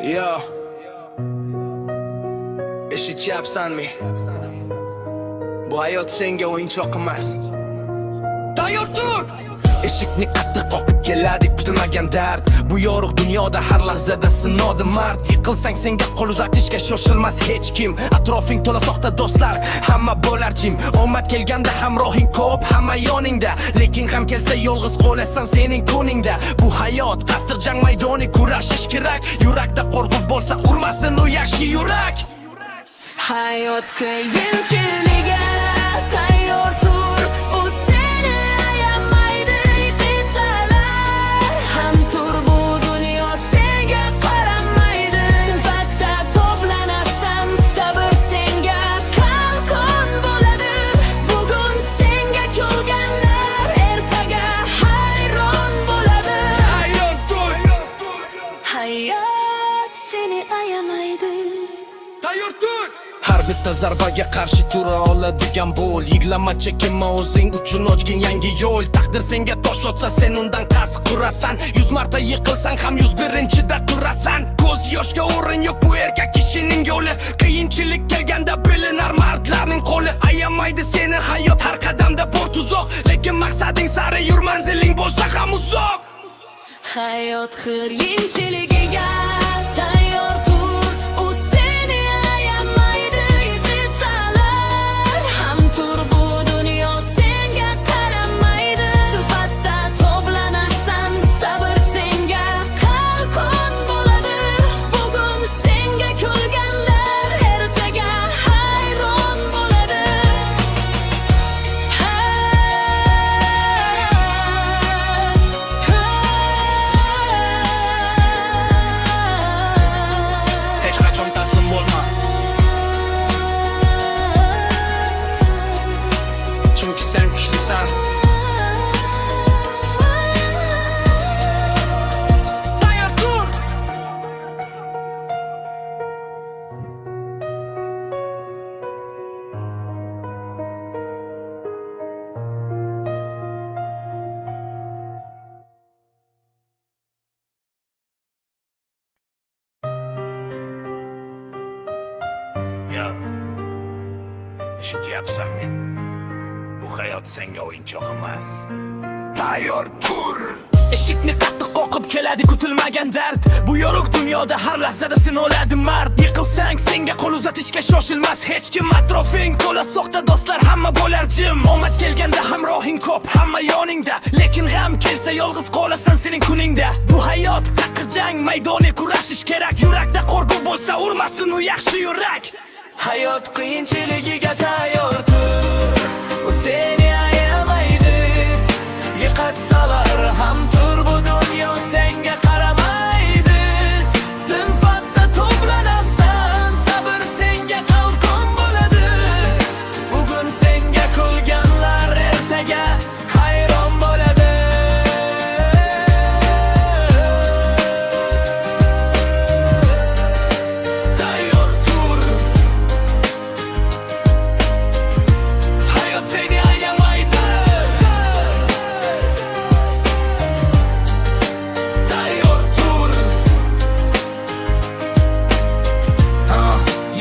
Yo, eshityapsanmi? Bu hayot senga o'yinchoq emas. Tayyor tur! Eshikni qattiq qoqib keladi kutilmagan dard. Bu yorug' dunyoda har lahzada sinovda mard. Yiqilsang senga qo'l uzatishga shoshilmas hech kim. Atrofing to'la soxta do'stlar, hamma bo'lar jim. Omad kelganda hamrohing ko'p, hamma yoningda. Lekin ham kelsa yolg'iz qolasan sening kuningda. Bu hayot qattiq jang maydoni, kurashish kerak. Yurakda qo'rquv bo'lsa urmasin u yaxshi yurak. Hayot qiyinchiligiga tayyor tur. U seni ayamaydi yiqitalar. Ham tur bu dunyo senga qaramaydi. Sifatda to'planasan, sabr senga qalqon bo'ladi. Bugun senga kulganlar ertaga hayron bo'ladi. Tayyor tur! Hayot seni ayamaydi. Tayyor tur! Har bitta zarbaga qarshi tura oladigan bo'l. Yig'lama, chekinma, o'zing uchun ochgin yangi yo'l. Taqdir senga tosh otsa sen undan qasd qurasan. 100 marta yiqilsang ham 101-da turasan. Ko'z yoshga o'rin yo'q, bu erkak kishining yo'li. Qiyinchilik kelganda bilinar mardlarning qo'li. Ayamaydi seni hayot har qadamda bor tuzoq. Lekin maqsading sari yur, manziling bo'lsa ham uzoq. Hayot qiyinchiligiga tayyor tur. U seni ayamaydi yiqitalar. Ham tur bu dunyo senga qaramaydi. Sifatda to'planasan, sabr senga qalqon bo'ladi. Bugun senga kulganlar ertaga hayron bo'ladi. Hech qachon taslim bo'lma. Chunki sen kuchlisan. Tayyor tur! Yo, eshityapsanmi? Bu hayot senga o'yinchoq emas. Tayyor tur! Eshikni qattiq qoqib keladi kutilmagan dard. Bu yorug' dunyoda har lahzada sinovladi mard. Yiqilsang senga qo'l uzatishga shoshilmas hech kim. Atrofing to'la soxta do'stlar, hamma bo'lar jim. Omad kelganda hamrohing ko'p, hamma yoningda. Lekin g'am kelsa yolg'iz qolasan sening kuningda. Bu hayot qattiq jang maydoni, kurashish kerak. Yurakda qo'rquv bo'lsa urmasin u yaxshi yurak. Hayot qiyinchiligiga tayyor tur. U seni ayamaydi yiqitsalar. Ham tur bu dunyo senga qaramaydi. Sifatda to'planasan, sabr senga qalqon bo'ladi. Bugun senga kulganlar ertaga hayron bo'ladi. Tayyor tur! Hayot seni ayamaydi. Tayyor tur!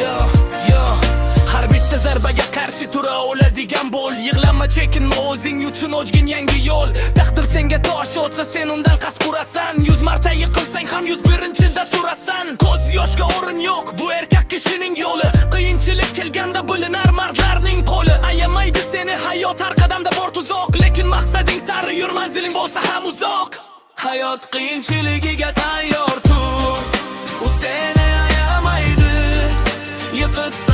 Yo, har bitta zarbaga qarshi tura oladigan bo'l. Yig'lama, chekinma, o'zing uchun ochgin yangi yo'l. Taqdir senga tosh otsa sen undan qasd qurasan. 100 marta yiqilsang ham 101-da turasan. Ko'z yoshga o'rin yo'q, bu erkak kishining yo'li. Qiyinchilik kelganda bilinar mardlarning qo'li. Ayamaydi seni hayot har qadamda bor tuzoq. Lekin maqsading sari yur, manziling bo'lsa ham uzoq. Hayot qiyinchiligiga tayyor tur. U seni ayamaydi yiqitsa